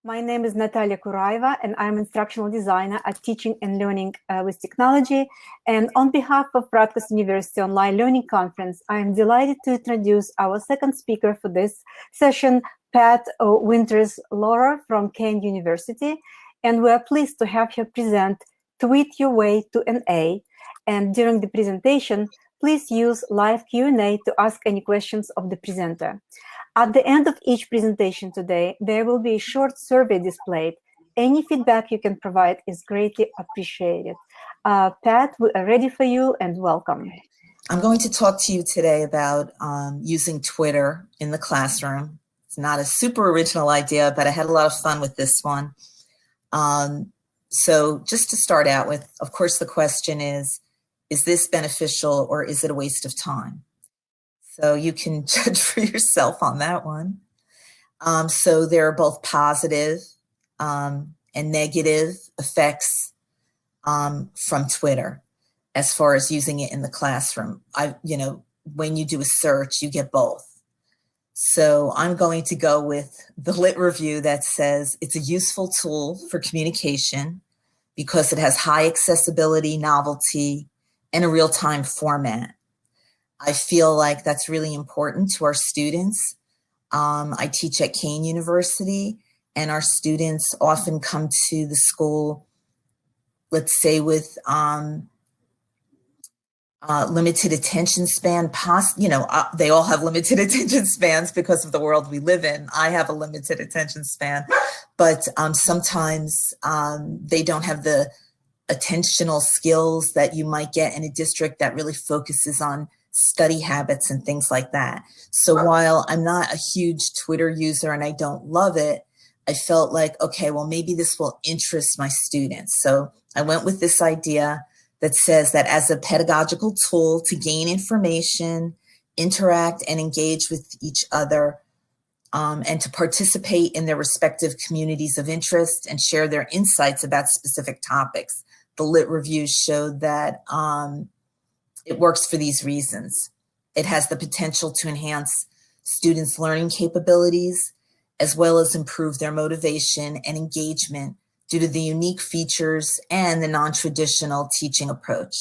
My name is Natalia Kuraeva, and I'm instructional designer at Teaching and Learning with Technology. And on behalf of Kean University Online Learning Conference, I am delighted to introduce our second speaker for this session, Pat Winters-Lauro from Kean University. And we're pleased to have her present Tweet Your Way to an A. And during the presentation, please use live Q&A to ask any questions of the presenter. At the end of each presentation today, there will be a short survey displayed. Any feedback you can provide is greatly appreciated. Pat, we are ready for you, and welcome. I'm going to talk to you today about using Twitter in the classroom. It's not a super original idea, but I had a lot of fun with this one. So just to start out with, of course, the question is this beneficial or is it a waste of time? So you can judge for yourself on that one. So there are both positive and negative effects from Twitter as far as using it in the classroom. When you do a search, you get both. So I'm going to go with the lit review that says it's a useful tool for communication because it has high accessibility, novelty, and a real-time format. I feel like that's really important to our students. I teach at Kean University, and our students often come to the school, let's say with limited attention span. They all have limited attention spans because of the world we live in. I have a limited attention span, but sometimes they don't have the attentional skills that you might get in a district that really focuses on study habits and things like that. So while I'm not a huge Twitter user and I don't love it, I felt like, okay, well, maybe this will interest my students. So I went with this idea that says that as a pedagogical tool to gain information, interact and engage with each other, and to participate in their respective communities of interest and share their insights about specific topics. The lit reviews showed that it works for these reasons. It has the potential to enhance students' learning capabilities, as well as improve their motivation and engagement due to the unique features and the non-traditional teaching approach.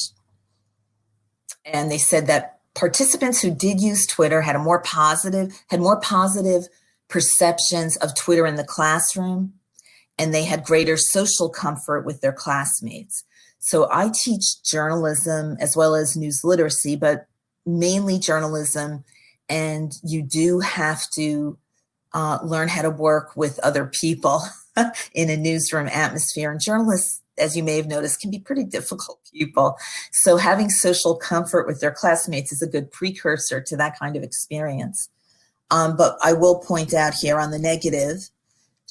And they said that participants who did use Twitter had more positive perceptions of Twitter in the classroom, and they had greater social comfort with their classmates. So I teach journalism as well as news literacy, but mainly journalism. And you do have to learn how to work with other people in a newsroom atmosphere. And journalists, as you may have noticed, can be pretty difficult people. So having social comfort with their classmates is a good precursor to that kind of experience. But I will point out here on the negative,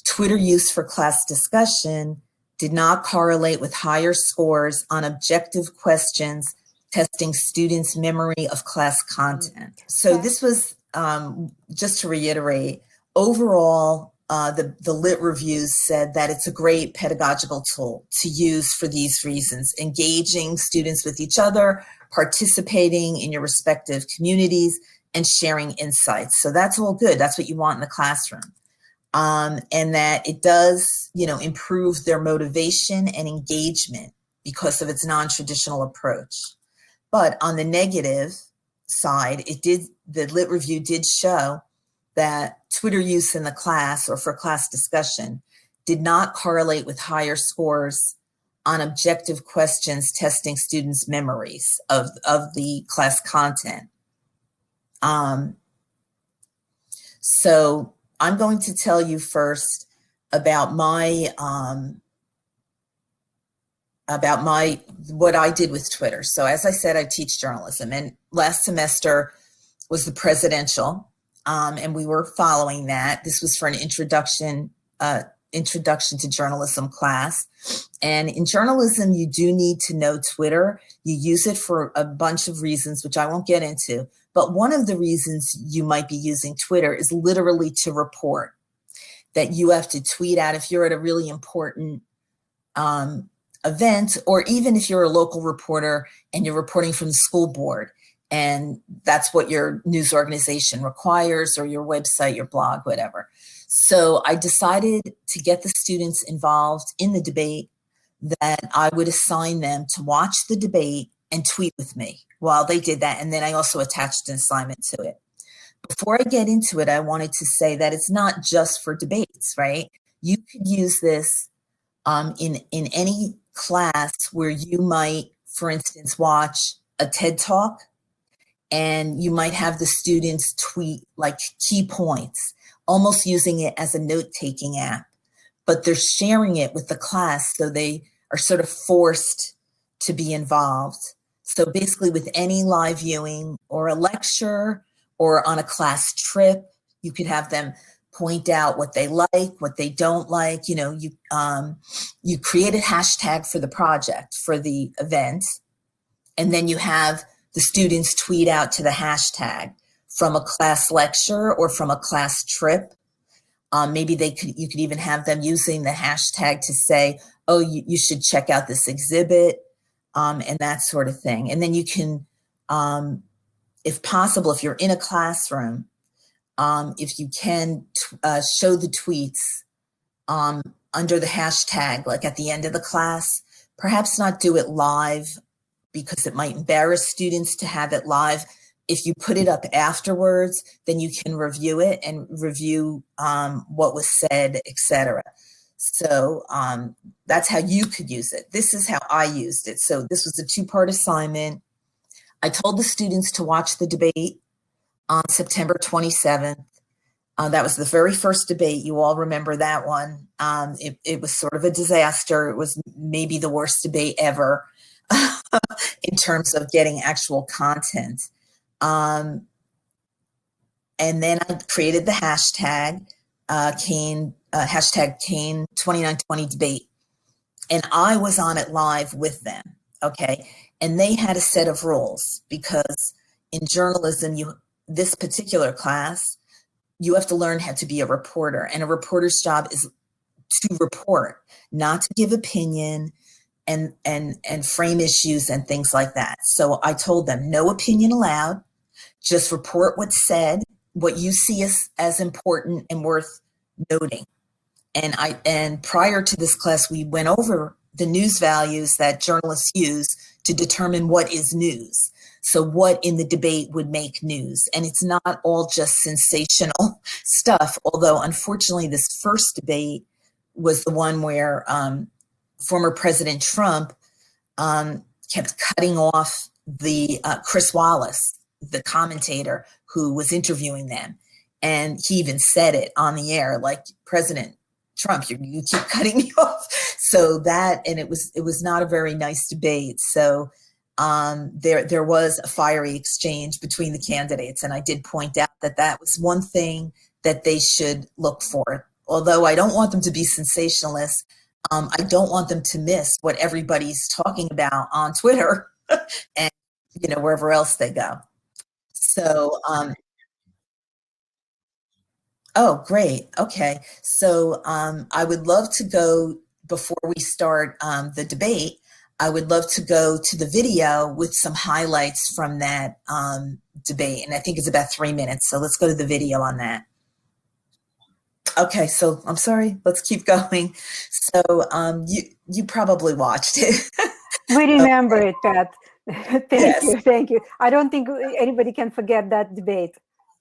Twitter use for class discussion did not correlate with higher scores on objective questions testing students' memory of class content. So this was, just to reiterate, overall, the lit reviews said that it's a great pedagogical tool to use for these reasons: engaging students with each other, participating in your respective communities, and sharing insights. So that's all good. That's what you want in the classroom. And that it does, improve their motivation and engagement because of its non-traditional approach. But on the negative side, the lit review did show that Twitter use in the class or for class discussion did not correlate with higher scores on objective questions testing students' memories of the class content. So I'm going to tell you first about what I did with Twitter. So as I said, I teach journalism, and last semester was the presidential, and we were following that. This was for an introduction to journalism class. And in journalism, you do need to know Twitter. You use it for a bunch of reasons, which I won't get into. But one of the reasons you might be using Twitter is literally to report, that you have to tweet out if you're at a really important event, or even if you're a local reporter and you're reporting from the school board, and that's what your news organization requires, or your website, your blog, whatever. So I decided to get the students involved in the debate that I would assign them to watch the debate and tweet with me while they did that. And then I also attached an assignment to it. Before I get into it, I wanted to say that it's not just for debates, right? You could use this in any class where you might, for instance, watch a TED Talk, and you might have the students tweet like key points, almost using it as a note-taking app, but they're sharing it with the class, so they are sort of forced to be involved. So basically with any live viewing or a lecture or on a class trip, you could have them point out what they like, what they don't like. You know, you create a hashtag for the project, for the event, and then you have the students tweet out to the hashtag from a class lecture or from a class trip. Maybe you could even have them using the hashtag to say, oh, you should check out this exhibit, and that sort of thing. And then you can, if possible, if you're in a classroom, if you can show the tweets under the hashtag, like at the end of the class, perhaps not do it live because it might embarrass students to have it live. If you put it up afterwards, then you can review it and review what was said, etc. So that's how you could use it. This is how I used it. So this was a two-part assignment. I told the students to watch the debate on September 27th. That was the very first debate. You all remember that one. It was sort of a disaster. It was maybe the worst debate ever in terms of getting actual content. And then I created the hashtag Kean, hashtag Kean 2920 debate. And I was on it live with them, okay? And they had a set of rules because in journalism, this particular class, you have to learn how to be a reporter. And a reporter's job is to report, not to give opinion and frame issues and things like that. So I told them, no opinion allowed, just report what's said, what you see as important and worth noting. And prior to this class, we went over the news values that journalists use to determine what is news. So what in the debate would make news? And it's not all just sensational stuff, although unfortunately this first debate was the one where former President Trump kept cutting off the Chris Wallace, the commentator who was interviewing them. And he even said it on the air, like, President Trump, you keep cutting me off. So that, and it was not a very nice debate. So there was a fiery exchange between the candidates. And I did point out that was one thing that they should look for. Although I don't want them to be sensationalists, I don't want them to miss what everybody's talking about on Twitter and, wherever else they go. So, oh, great. Okay. So I would love to go, before we start the debate, I would love to go to the video with some highlights from that debate. And I think it's about 3 minutes. So let's go to the video on that. Okay. So I'm sorry. Let's keep going. So you probably watched it. We remember it, Pat. Yes. Thank you. I don't think anybody can forget that debate.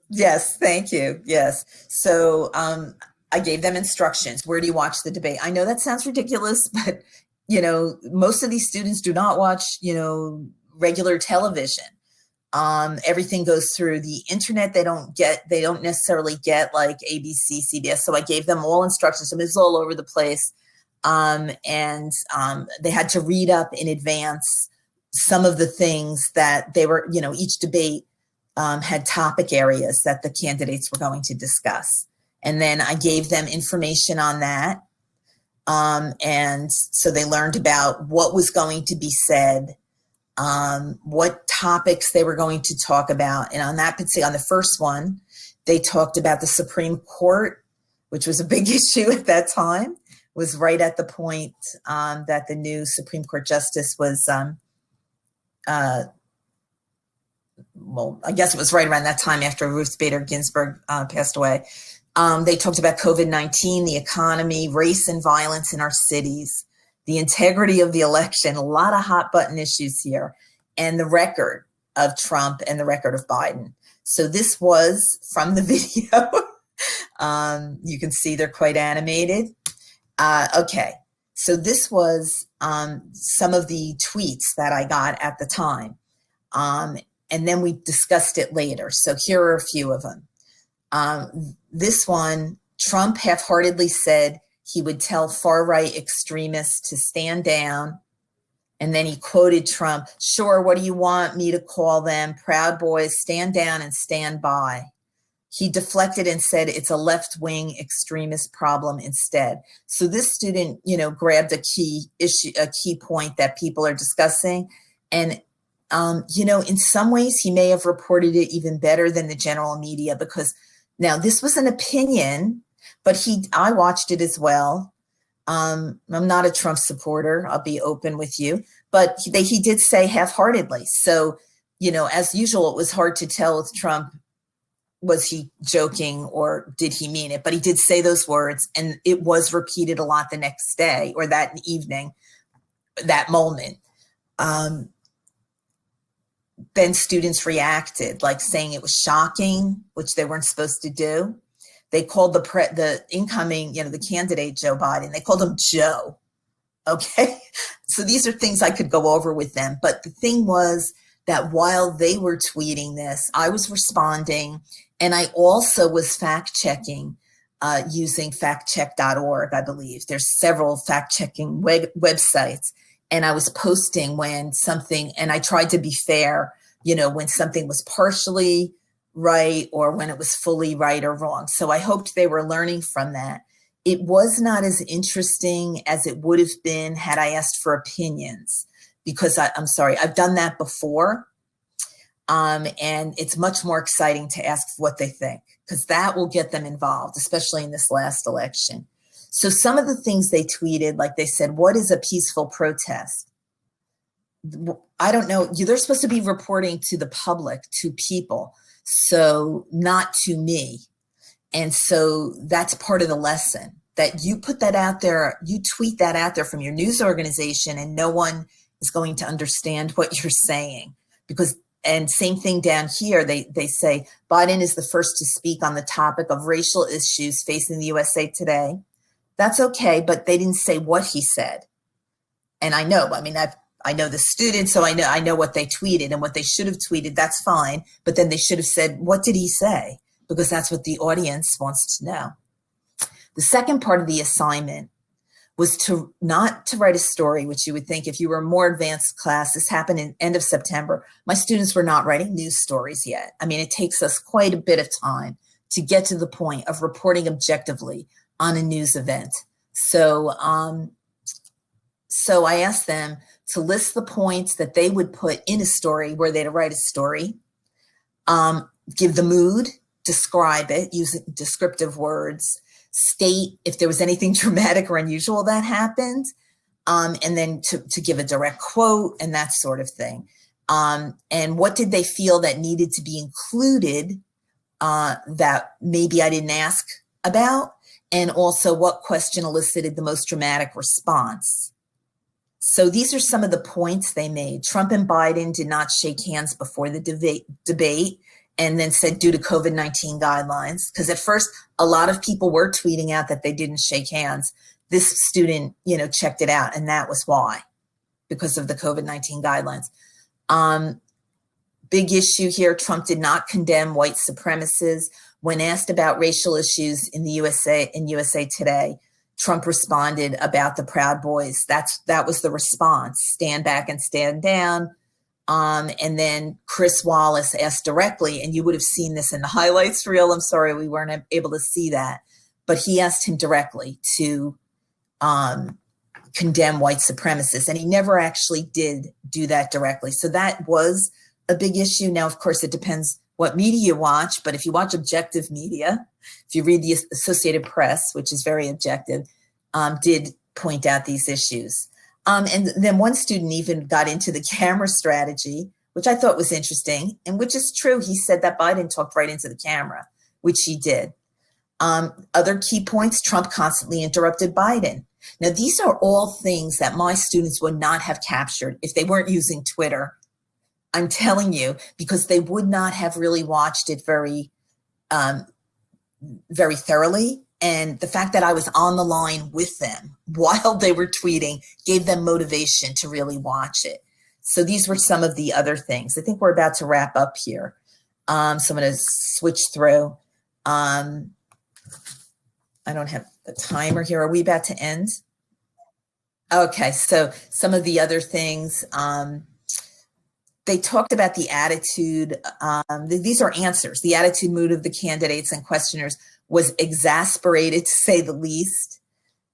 Yes, thank you. Yes. So I gave them instructions. Where do you watch the debate? I know that sounds ridiculous, but, most of these students do not watch, regular television. Everything goes through the internet. They don't necessarily get like ABC, CBS. So I gave them all instructions. So it was all over the place. And they had to read up in advance some of the things that they were, each debate had topic areas that the candidates were going to discuss. And then I gave them information on that. And so they learned about what was going to be said, what topics they were going to talk about. And on the first one, they talked about the Supreme Court, which was a big issue at that time. It was right at the point that the new Supreme Court justice was well, I guess it was right around that time after Ruth Bader Ginsburg passed away. They talked about COVID-19, the economy, race and violence in our cities, the integrity of the election, a lot of hot button issues here, and the record of Trump and the record of Biden. So this was from the video. You can see they're quite animated. Okay, so this was some of the tweets that I got at the time. And then we discussed it later. So here are a few of them. This one, Trump half-heartedly said he would tell far-right extremists to stand down. And then he quoted Trump, "Sure, what do you want me to call them? Proud Boys, stand down and stand by." He deflected and said it's a left-wing extremist problem instead. So this student, grabbed a key issue, a key point that people are discussing. And, in some ways, he may have reported it even better than the general media, because now this was an opinion, but I watched it as well. I'm not a Trump supporter. I'll be open with you, but he did say half-heartedly. So, as usual, it was hard to tell with Trump. Was he joking or did he mean it? But he did say those words, and it was repeated a lot the next day or that evening, that moment. Then students reacted, like saying it was shocking, which they weren't supposed to do. They called the incoming, the candidate, Joe Biden, they called him Joe. Okay. So these are things I could go over with them. But the thing was that while they were tweeting this, I was responding, and I also was fact-checking using factcheck.org, I believe. There's several fact-checking websites. And I was posting when something, and I tried to be fair, when something was partially right or when it was fully right or wrong. So I hoped they were learning from that. It was not as interesting as it would have been had I asked for opinions, because I'm sorry, I've done that before. And it's much more exciting to ask what they think, because that will get them involved, especially in this last election. So some of the things they tweeted, like they said, what is a peaceful protest? I don't know. They're supposed to be reporting to the public, to people, so not to me. And so that's part of the lesson, that you put that out there, you tweet that out there from your news organization, and no one is going to understand what you're saying. And same thing down here, they say Biden is the first to speak on the topic of racial issues facing the USA today. That's okay, but they didn't say what he said. And I know the students, so I know what they tweeted, and what they should have tweeted, that's fine. But then they should have said, what did he say? Because that's what the audience wants to know. The second part of the assignment was not to write a story, which you would think if you were a more advanced class. This happened in end of September. My students were not writing news stories yet. It takes us quite a bit of time to get to the point of reporting objectively on a news event. So I asked them to list the points that they would put in a story were they to write a story, give the mood, describe it, use descriptive words, state if there was anything dramatic or unusual that happened, and then to give a direct quote and that sort of thing. And what did they feel that needed to be included that maybe I didn't ask about? And also, what question elicited the most dramatic response? So these are some of the points they made. Trump and Biden did not shake hands before the debate, and then said due to COVID-19 guidelines, because at first a lot of people were tweeting out that they didn't shake hands. This student, checked it out, and that was why, because of the COVID-19 guidelines. Big issue here, Trump did not condemn white supremacists. When asked about racial issues in the USA Today, Trump responded about the Proud Boys. That was the response: stand back and stand down. And then Chris Wallace asked directly, and you would have seen this in the highlights reel. I'm sorry we weren't able to see that, but he asked him directly to condemn white supremacists, and he never actually did do that directly. So that was a big issue. Now, of course, it depends what media you watch, but if you watch objective media, if you read the Associated Press, which is very objective, did point out these issues. And then one student even got into the camera strategy, which I thought was interesting, and which is true. He said that Biden talked right into the camera, which he did. Other key points, Trump constantly interrupted Biden. Now, these are all things that my students would not have captured if they weren't using Twitter. I'm telling you, because they would not have really watched it very thoroughly. And the fact that I was on the line with them while they were tweeting gave them motivation to really watch it. So these were some of the other things. I think we're about to wrap up here. So I'm going to switch through. I don't have the timer here. Are we about to end? Okay, so some of the other things, they talked about the attitude. These are answers. The attitude, mood of the candidates and questioners was exasperated, to say the least.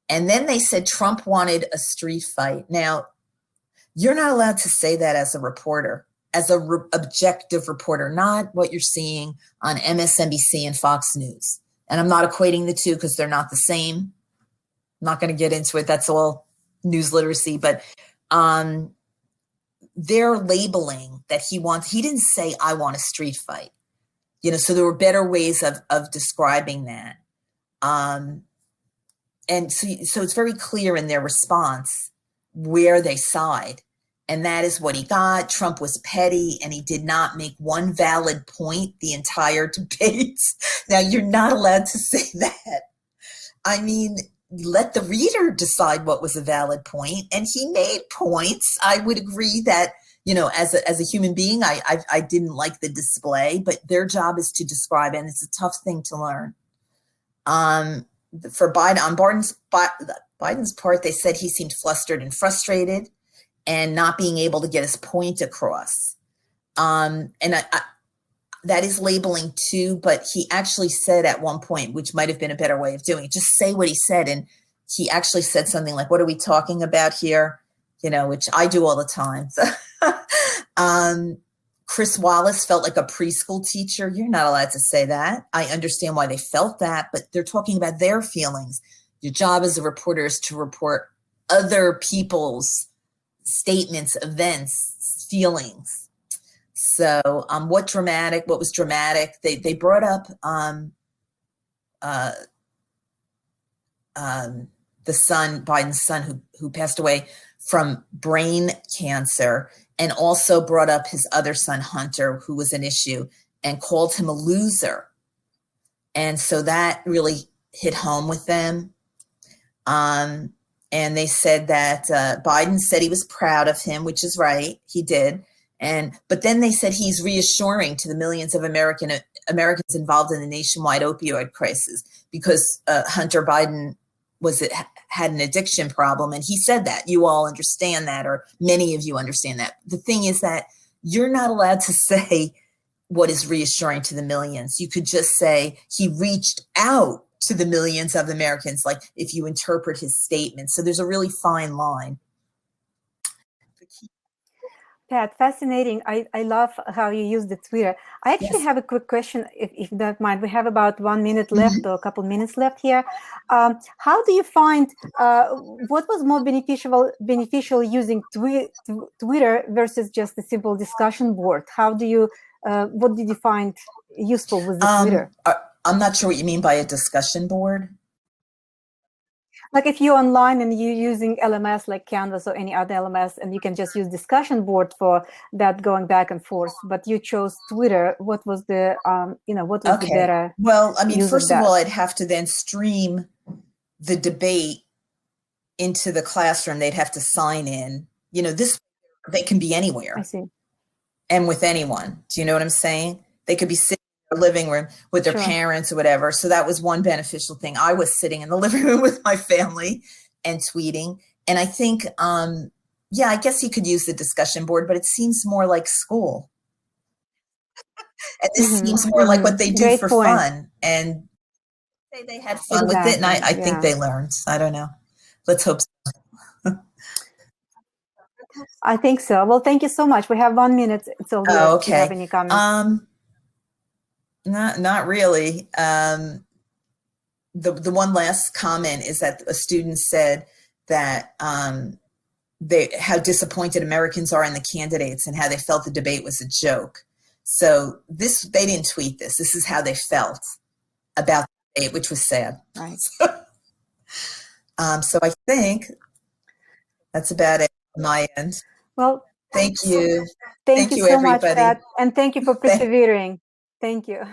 And then they said Trump wanted a street fight. Now, you're not allowed to say that as a reporter, as an objective reporter, not what you're seeing on MSNBC and Fox News. And I'm not equating the two because they're not the same. I'm not going to get into it. That's all news literacy. But they're labeling that he didn't say, I want a street fight. So there were better ways of describing that. And so it's very clear in their response where they side. And that is what he got. Trump was petty and he did not make one valid point the entire debate. Now, you're not allowed to say that. I mean, let the reader decide what was a valid point. And he made points. I would agree that, as a human being, I didn't like the display, but their job is to describe it, and it's a tough thing to learn. For Biden, on Biden's part, they said he seemed flustered and frustrated and not being able to get his point across. And that is labeling too, but he actually said at one point, which might have been a better way of doing it, just say what he said. And he actually said something like, what are we talking about here? Which I do all the time. Chris Wallace felt like a preschool teacher. You're not allowed to say that. I understand why they felt that, but they're talking about their feelings. Your job as a reporter is to report other people's statements, events, feelings. So what was dramatic? They brought up the son, Biden's son, who passed away from brain cancer, and also brought up his other son, Hunter, who was an issue, and called him a loser. And so that really hit home with them. And they said that Biden said he was proud of him, which is right. He did. But then they said he's reassuring to the millions of Americans involved in the nationwide opioid crisis, because Hunter Biden had an addiction problem. And he said that. You all understand that, or many of you understand that. The thing is that you're not allowed to say what is reassuring to the millions. You could just say he reached out to the millions of Americans, like if you interpret his statement. So there's a really fine line. Pat, fascinating. I love how you use the Twitter. I actually have a quick question, if you don't mind. We have about 1 minute left, or a couple minutes left here. How do you find, what was more beneficial using Twitter versus just a simple discussion board? What did you find useful with the Twitter? I'm not sure what you mean by a discussion board. Like if you're online and you're using LMS like Canvas or any other LMS, and you can just use discussion board for that going back and forth, but you chose Twitter, what was the, the better? Well, I mean, first of all, I'd have to then stream the debate into the classroom. They'd have to sign in, they can be anywhere. I see. And with anyone. Do you know what I'm saying? They could be sitting in their living room with their parents or whatever. So that was one beneficial thing. I was sitting in the living room with my family and tweeting. And I think, I guess you could use the discussion board, but it seems more like school. And this seems more like what they do for fun. And they had fun with it. And I think they learned. I don't know. Let's hope so. I think so. Well, thank you so much. We have 1 minute. So do you have any comments? Not really. The one last comment is that a student said that how disappointed Americans are in the candidates and how they felt the debate was a joke. So they didn't tweet this. This is how they felt about 8, which was sad. Right. So I think that's about it on my end. Well, Thank you. thank you so much, everybody. Pat, and thank you for persevering. Thank you.